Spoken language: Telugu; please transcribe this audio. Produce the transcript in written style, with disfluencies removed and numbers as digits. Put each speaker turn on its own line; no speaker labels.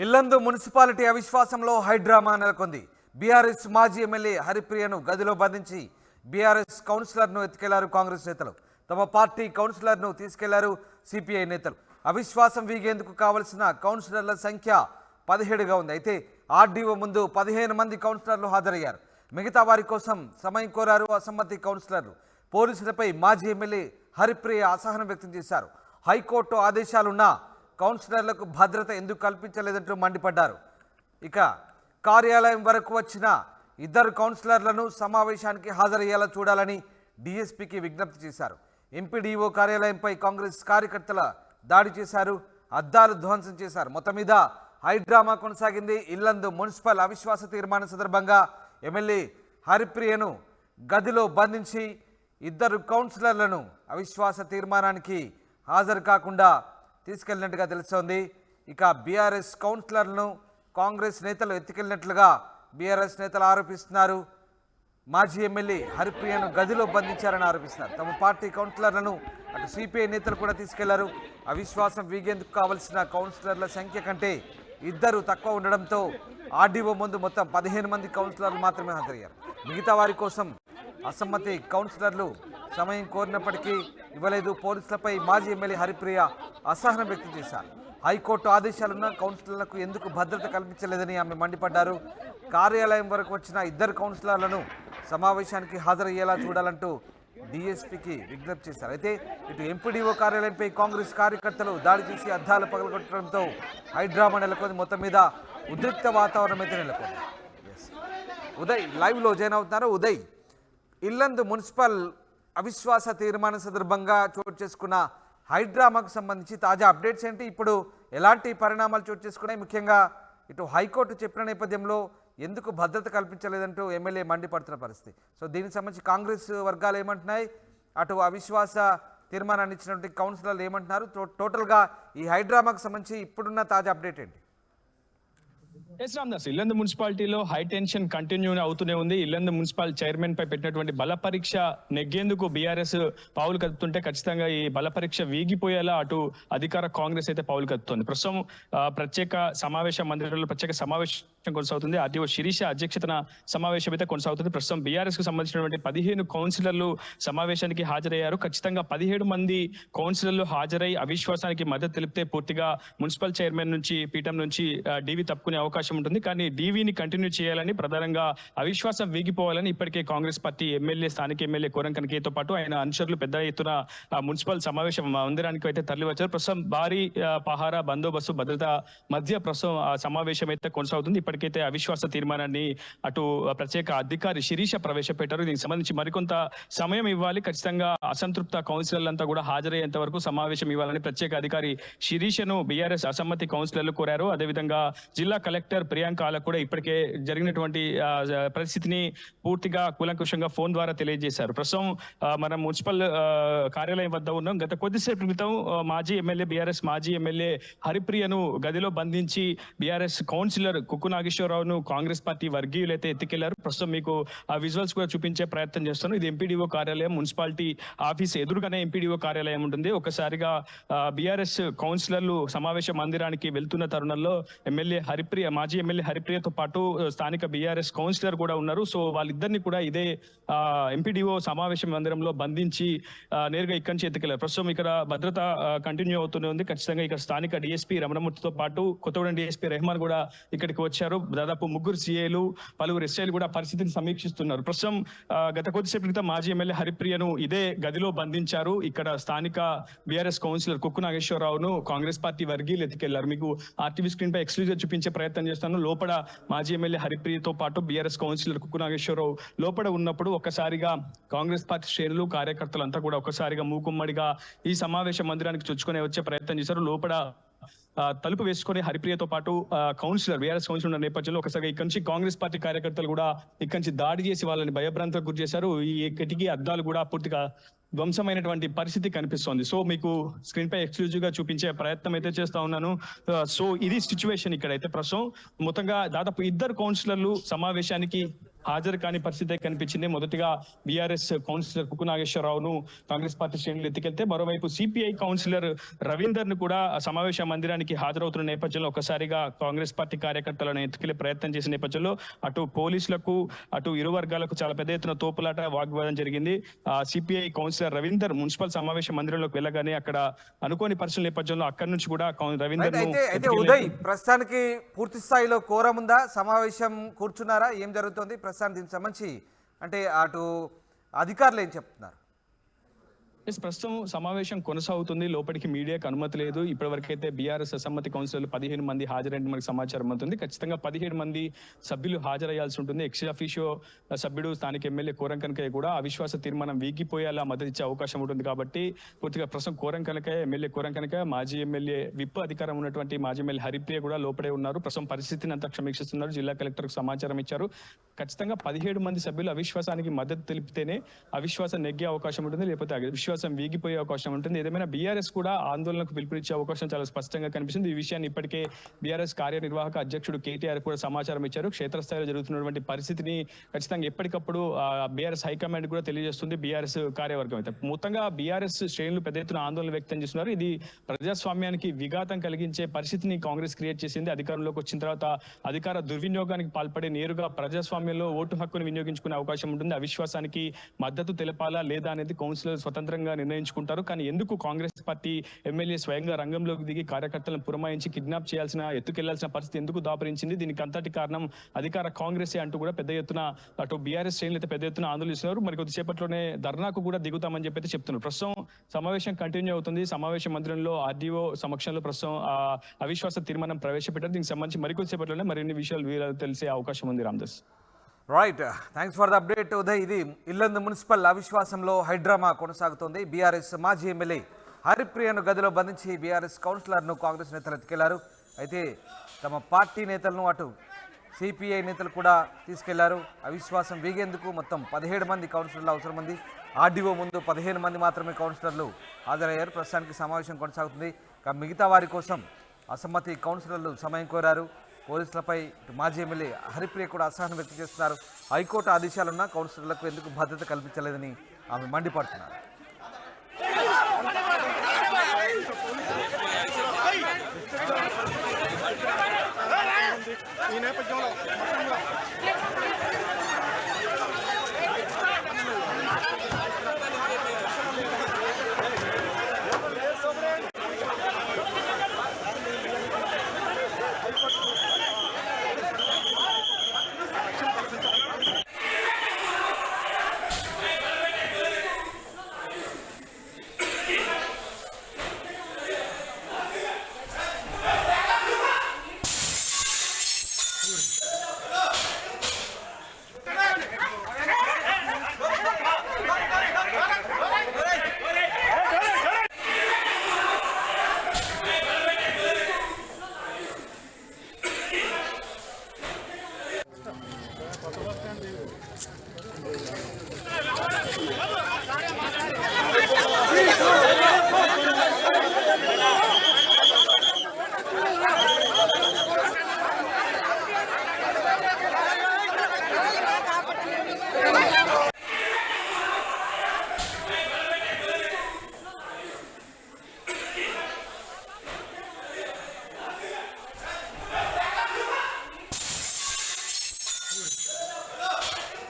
ఇల్లందు మున్సిపాలిటీ అవిశ్వాసంలో హైడ్రామా నెలకొంది. బీఆర్ఎస్ మాజీ ఎమ్మెల్యే హరిప్రియను గదిలో బంధించి బీఆర్ఎస్ కౌన్సిలర్ను ఎత్తుకెళ్లారు కాంగ్రెస్ నేతలు. తమ పార్టీ కౌన్సిలర్ను తీసుకెళ్లారు సిపిఐ నేతలు. అవిశ్వాసం వీగేందుకు కావలసిన కౌన్సిలర్ల సంఖ్య 17గా ఉంది. అయితే ఆర్డీఓ ముందు 15 మంది కౌన్సిలర్లు హాజరయ్యారు. మిగతా వారి కోసం సమయం కోరారు అసమ్మతి కౌన్సిలర్లు. పోలీసులపై మాజీ ఎమ్మెల్యే హరిప్రియ అసహనం వ్యక్తం చేశారు. హైకోర్టు ఆదేశాలున్నా కౌన్సిలర్లకు భద్రత ఎందుకు కల్పించలేదంటూ మండిపడ్డారు. ఇక కార్యాలయం వరకు వచ్చిన ఇద్దరు కౌన్సిలర్లను సమావేశానికి హాజరయ్యేలా చూడాలని డీఎస్పీకి విజ్ఞప్తి చేశారు. ఎంపీడీఓ కార్యాలయంపై కాంగ్రెస్ కార్యకర్తల దాడి చేశారు, అద్దాలు ధ్వంసం చేశారు. మొత్తం మీద హైడ్రామా కొనసాగింది. ఇల్లందు మున్సిపల్ అవిశ్వాస తీర్మానం సందర్భంగా ఎమ్మెల్యే హరిప్రియను గదిలో బంధించి ఇద్దరు కౌన్సిలర్లను అవిశ్వాస తీర్మానానికి హాజరు కాకుండా తీసుకెళ్లినట్టుగా తెలుస్తోంది. ఇక బీఆర్ఎస్ కౌన్సిలర్లను కాంగ్రెస్ నేతలు ఎత్తుకెళ్లినట్లుగా బీఆర్ఎస్ నేతలు ఆరోపిస్తున్నారు. మాజీ ఎమ్మెల్యే హరిప్రియను గదిలో బంధించారని ఆరోపిస్తున్నారు. తమ పార్టీ కౌన్సిలర్లను అటు సిపిఐ నేతలు కూడా తీసుకెళ్లారు. అవిశ్వాసం వీగేందుకు కావలసిన కౌన్సిలర్ల సంఖ్య కంటే ఇద్దరు తక్కువ ఉండడంతో ఆర్డీఓ ముందు మొత్తం 15 మంది కౌన్సిలర్లు మాత్రమే హాజరయ్యారు. మిగతా వారి కోసం అసమ్మతి కౌన్సిలర్లు సమయం కోరినప్పటికీ ఇవ్వలేదు. పోలీసులపై మాజీ ఎమ్మెల్యే హరిప్రియ అసహనం వ్యక్తం చేశారు. హైకోర్టు ఆదేశాలున్న కౌన్సిలర్లకు ఎందుకు భద్రత కల్పించలేదని ఆమె మండిపడ్డారు. కార్యాలయం వరకు వచ్చిన ఇద్దరు కౌన్సిలర్లను సమావేశానికి హాజరయ్యేలా చూడాలంటూ డీఎస్పీకి విజ్ఞప్తి చేశారు. అయితే ఇటు ఎంపీడీఓ కార్యాలయంపై కాంగ్రెస్ కార్యకర్తలు దాడి చేసి అద్దాలు పగలగొట్టడంతో హైడ్రామా నెలకొంది. మొత్తం మీద ఉద్రిక్త వాతావరణం అయితే నెలకొంది. ఉదయ్ లైవ్లో జాయిన్ అవుతున్నారు. ఉదయ్, ఇల్లందు మున్సిపల్ అవిశ్వాస తీర్మానం సందర్భంగా చోటు చేసుకున్న హైడ్రామాకు సంబంధించి తాజా అప్డేట్స్ ఏంటి? ఇప్పుడు ఎలాంటి పరిణామాలు చోటు చేసుకున్నాయి? ముఖ్యంగా ఇటు హైకోర్టు చెప్పిన నేపథ్యంలో ఎందుకు భద్రత కల్పించలేదంటూ ఎమ్మెల్యే మండిపడుతున్న పరిస్థితి. సో దీనికి సంబంధించి కాంగ్రెస్ వర్గాలు ఏమంటున్నాయి, అటు అవిశ్వాస తీర్మానాన్ని ఇచ్చినటువంటి కౌన్సిలర్లు ఏమంటున్నారు? టోటల్గా ఈ హైడ్రామాకు సంబంధించి ఇప్పుడున్న తాజా అప్డేట్ ఏంటి?
రామ్దాస్, ఇల్లందు మున్సిపాలిటీలో హై టెన్షన్ కంటిన్యూ అవుతూనే ఉంది. ఇల్లందు మున్సిపల్ చైర్మన్ పై పెట్టినటువంటి బల పరీక్ష నెగ్గేందుకు బీఆర్ఎస్ పావులు కదుపుతుంటే ఖచ్చితంగా ఈ బల పరీక్ష వీగిపోయేలా అటు అధికార కాంగ్రెస్ అయితే పావులు కదుపుతోంది. ప్రస్తుతం ప్రత్యేక సమావేశ మందిరంలో ప్రత్యేక సమావేశం కొనసాగుతుంది. ఆర్టీఓ శిరీష అధ్యక్షతన సమావేశం అయితే కొనసాగుతుంది. ప్రస్తుతం బీఆర్ఎస్ కు సంబంధించినటువంటి 15 కౌన్సిలర్లు సమావేశానికి హాజరయ్యారు. ఖచ్చితంగా 17 మంది కౌన్సిలర్లు హాజరై అవిశ్వాసానికి మద్దతు తెలిపితే పూర్తిగా మున్సిపల్ చైర్మన్ నుంచి పీఠం నుంచి డీవీ తప్పుకునే అవకాశం ఉంటుంది. కానీ డీవీని కంటిన్యూ చేయాలని, ప్రధానంగా అవిశ్వాసం వీగిపోవాలని ఇప్పటికే కాంగ్రెస్ పార్టీ ఎమ్మెల్యే, స్థానిక ఎమ్మెల్యే కోరం కనకయ్యతో పాటు ఆయన అనుచరులు పెద్ద ఎత్తున మున్సిపల్ సమావేశం మందిరానికి అయితే తరలివచ్చారు. ప్రస్తుతం భారీ పహారా బందోబస్తు భద్రత మధ్య ప్రస్తుతం సమావేశం అయితే కొనసాగుతుంది. ఇప్పటికైతే అవిశ్వాస తీర్మానాన్ని అటు ప్రత్యేక అధికారి శిరీష ప్రవేశపెట్టారు. దీనికి సంబంధించి మరికొంత సమయం ఇవ్వాలి, ఖచ్చితంగా అసంతృప్త కౌన్సిలర్లంతా కూడా హాజరయ్యేంత వరకు సమావేశం ఇవ్వాలని ప్రత్యేక అధికారి శిరీషను బీఆర్ఎస్ అసమ్మతి కౌన్సిలర్లు కోరారు. అదేవిధంగా జిల్లా కలెక్టర్ ప్రియాంక ఆలకు కూడా ఇప్పటికే జరిగినటువంటి పరిస్థితిని పూర్తిగా కూలంకుషంగా ఫోన్ ద్వారా తెలియజేశారు. ప్రస్తుతం మనం మున్సిపల్ కార్యాలయం వద్ద ఉన్నాం. గత కొద్దిసేపు క్రితం మాజీ ఎమ్మెల్యే, బీఆర్ఎస్ మాజీ ఎమ్మెల్యే హరిప్రియను గదిలో బంధించి బీఆర్ఎస్ కౌన్సిలర్ కుక్కు నాగేశ్వరరావును కాంగ్రెస్ పార్టీ వర్గీయులు అయితే ఎత్తుకెళ్లారు. ప్రస్తుతం మీకు ఆ విజువల్స్ కూడా చూపించే ప్రయత్నం చేస్తాను. ఇది ఎంపీడీఓ కార్యాలయం, మున్సిపాలిటీ ఆఫీస్ ఎదురుగానే ఎంపీడీఓ కార్యాలయం ఉంటుంది. ఒకసారిగా బీఆర్ఎస్ కౌన్సిలర్లు సమావేశ మందిరానికి వెళ్తున్న తరుణంలో ఎమ్మెల్యే హరిప్రియ, మాజీ ఎమ్మెల్యే హరిప్రియతో పాటు స్థానిక బీఆర్ఎస్ కౌన్సిలర్ కూడా ఉన్నారు. సో వాళ్ళిద్దరిని కూడా ఇదే ఎంపీడీఓ సమావేశ మందిరంలో బంధించి నేరుగా ఇక్కడి నుంచి ఎత్తుకెళ్లారు. ప్రస్తుతం ఇక్కడ భద్రత కంటిన్యూ అవుతూనే ఉంది. ఖచ్చితంగా ఇక్కడ స్థానిక డిఎస్పీ రమణమూర్తితో పాటు కొత్తగూడెం డిఎస్పీ రెహమాన్ కూడా ఇక్కడికి వచ్చారు. దాదాపు 3 సీఏలు, పలువురు ఎస్ఐలు కూడా పరిస్థితిని సమీక్షిస్తున్నారు. ప్రస్తుతం గత కొద్దిసేపు క్రితం మాజీ ఎమ్మెల్యే హరిప్రియను ఇదే గదిలో బంధించారు. ఇక్కడ స్థానిక బీఆర్ఎస్ కౌన్సిలర్ కుక్కు నాగేశ్వరరావును కాంగ్రెస్ పార్టీ వర్గీయులు ఎత్తుకెళ్లారు. మీకు ఆర్టీవీ స్క్రీన్ పై ఎక్స్క్లూజివ్ చూపించే ప్రయత్నం చేస్తాను. లోపల మాజీ ఎమ్మెల్యే హరిప్రియతో పాటు బీఆర్ఎస్ కౌన్సిలర్ కుక్కు నాగేశ్వరరావు లోపల ఉన్నప్పుడు ఒక్కసారిగా కాంగ్రెస్ పార్టీ శ్రేణులు, కార్యకర్తలు అంతా కూడా ఒక్కసారిగా మూకుమ్మడిగా ఈ సమావేశ మందిరానికి చొచ్చుకొని వచ్చే ప్రయత్నం చేశారు. లోపల తలుపు వేసుకుని హరిప్రియతో పాటు కౌన్సిలర్, బీఆర్ఎస్ కౌన్సిలర్ ఉన్న నేపథ్యంలో ఒకసారి ఇక్కడి నుంచి కాంగ్రెస్ పార్టీ కార్యకర్తలు కూడా ఇక్కడి నుంచి దాడి చేసి వాళ్ళని భయభ్రాంతకు గురి చేశారు. ఈ కిటికీ అద్దాలు కూడా పూర్తిగా ధ్వంసమైనటువంటి పరిస్థితి కనిపిస్తోంది. సో మీకు స్క్రీన్ పై ఎక్స్క్లూజివ్ గా చూపించే ప్రయత్నం అయితే చేస్తా ఉన్నాను. సో ఇది సిచ్యువేషన్ ఇక్కడైతే. ప్రస్తుతం మొత్తంగా దాదాపు 2 కౌన్సిలర్లు సమావేశానికి హాజరు కాని పరిస్థితి కనిపించింది. మొదటిగా బీఆర్ఎస్ కౌన్సిలర్ కుక్కు నాగేశ్వరరావును కాంగ్రెస్ పార్టీ శ్రేణులు ఎత్తుకెళ్తే, మరోవైపు సిపిఐ కౌన్సిలర్ రవీందర్ ను కూడా సమావేశ మందిరానికి హాజరవుతున్న నేపథ్యంలో ఒకసారిగా కాంగ్రెస్ పార్టీ కార్యకర్తలను ఎత్తుకెళ్లే ప్రయత్నం చేసిన నేపథ్యంలో అటు పోలీసులకు అటు ఇరు వర్గాలకు చాలా పెద్ద ఎత్తున తోపులాట వాగ్వాదం జరిగింది. సిపిఐ కౌన్సిలర్ రవీందర్ మున్సిపల్ సమావేశ మందిరంలోకి వెళ్ళగానే అక్కడ అనుకోని పరిస్థితుల నేపథ్యంలో అక్కడి నుంచి కూడా రవీందర్
అయితే ఉదయ్, ప్రస్తుతానికి పూర్తి స్థాయిలో కోరం ఉందా? సమావేశం కూర్చున్నారా? ఏం జరుగుతుంది ప్రస్తుతానికి దీనికి సంబంధించి? అంటే అటు అధికారులు ఏం చెప్తున్నారు?
ప్రస్తుతం సమావేశం కొనసాగుతుంది. లోపలికి మీడియాకు అనుమతి లేదు. ఇప్పటివరకైతే బీఆర్ఎస్ అసమ్మతి కౌన్సిలర్లు 15 మంది హాజరైన మనకు సమాచారం అవుతుంది. ఖచ్చితంగా 17 మంది సభ్యులు హాజరయ్యాల్సి ఉంటుంది. ఎక్స్ అఫీషియో సభ్యుడు స్థానిక ఎమ్మెల్యే కోరం కనకయ్య కూడా అవిశ్వాస తీర్మానం వీగిపోయేలా మద్దతు ఇచ్చే అవకాశం ఉంటుంది. కాబట్టి పూర్తిగా ప్రస్తుతం కోరం కనకయ్య, ఎమ్మెల్యే కోరం కనకయ్య, మాజీ ఎమ్మెల్యే విప్ అధికారం ఉన్నటువంటి మాజీ ఎమ్మెల్యే హరిప్రియ కూడా లోపడే ఉన్నారు. ప్రస్తుతం పరిస్థితిని అంతా సమీక్షిస్తున్నారు. జిల్లా కలెక్టర్కు సమాచారం ఇచ్చారు. ఖచ్చితంగా 17 మంది సభ్యులు అవిశ్వాసానికి మద్దతు తెలిపితేనే అవిశ్వాసం నెగ్గే అవకాశం ఉంటుంది, లేకపోతే అవిశ్వాసం వీగిపోయే అవకాశం ఉంటుంది. ఏదేమైనా బీఆర్ఎస్ కూడా ఆందోళనకు పిలుపునిచ్చే అవకాశం చాలా స్పష్టంగా కనిపిస్తుంది. ఈ విషయాన్ని ఇప్పటికే బీఆర్ఎస్ కార్యనిర్వాహక అధ్యక్షుడు కేటీఆర్ కూడా సమాచారం ఇచ్చారు. క్షేత్రస్థాయిలో జరుగుతున్నటువంటి పరిస్థితిని ఖచ్చితంగా ఎప్పటికప్పుడు బీఆర్ఎస్ హైకమాండ్ కూడా తెలియజేస్తుంది బీఆర్ఎస్ కార్యవర్గం. అయితే మొత్తంగా బీఆర్ఎస్ శ్రేణులు పెద్ద ఎత్తున ఆందోళన వ్యక్తం చేస్తున్నారు. ఇది ప్రజాస్వామ్యానికి విఘాతం కలిగించే పరిస్థితిని కాంగ్రెస్ క్రియేట్ చేసింది. అధికారంలోకి వచ్చిన తర్వాత అధికార దుర్వినియోగానికి పాల్పడే నేరుగా ప్రజాస్వామ్యంలో ఓటు హక్కును వినియోగించుకునే అవకాశం ఉంటుంది. అవిశ్వాసానికి మద్దతు తెలపాలా లేదా అనేది కౌన్సిలర్ స్వతంత్రంగా నిర్ణయించుకుంటారు. కానీ ఎందుకు కాంగ్రెస్ పార్టీ ఎమ్మెల్యే స్వయంగా రంగంలోకి దిగి కార్యకర్తలను పురమాయించి కిడ్నాప్ చేయాల్సిన, ఎత్తుకెళ్లాల్సిన పరిస్థితి ఎందుకు దాపరించింది? దీనికి అంతటి కారణం అధికార కాంగ్రెసే అంటూ కూడా పెద్ద ఎత్తున అటు బీఆర్ఎస్ శ్రేణులు అయితే పెద్ద ఎత్తున ఆందోళిస్తున్నారు. మరి కొద్దిసేపట్లోనే ధర్నాకు కూడా దిగుతామని చెప్పి చెప్తున్నారు. ప్రస్తుతం సమావేశం కంటిన్యూ అవుతుంది. సమావేశ మందిరంలో ఆర్డీఓ సమక్షంలో ప్రస్తుతం అవిశ్వాస తీర్మానం ప్రవేశపెట్టారు. దీనికి సంబంధించి మరికొద్దిసేపట్లోనే మరిన్ని విషయాలు తెలిసే అవకాశం ఉంది. Ramdas.
Right, thanks for the update Uday. ఇది ఇల్లందు మున్సిపల్ అవిశ్వాసంలో హైడ్రామా కొనసాగుతోంది. బీఆర్ఎస్ మాజీ ఎమ్మెల్యే హరిప్రియను గదిలో బంధించి బీఆర్ఎస్ కౌన్సిలర్ను కాంగ్రెస్ నేతలు ఎత్తుకెళ్లారు. అయితే తమ పార్టీ నేతలను అటు సిపిఐ నేతలు కూడా తీసుకెళ్లారు. అవిశ్వాసం వీగేందుకు మొత్తం 17 మంది కౌన్సిలర్లు అవసరం ఉంది. ఆర్డీఓ ముందు 15 మంది మాత్రమే కౌన్సిలర్లు హాజరయ్యారు. ప్రస్తుతానికి సమావేశం కొనసాగుతుంది. మిగతా వారి కోసం అసమ్మతి కౌన్సిలర్లు సమయం కోరారు. పోలీసులపై మాజీ ఎమ్మెల్యే హరిప్రియ కూడా అసహనం వ్యక్తం చేస్తున్నారు. హైకోర్టు ఆదేశాలున్నా కౌన్సిలర్లకు ఎందుకు భద్రత కల్పించలేదని ఆమె మండిపడుతున్నారు.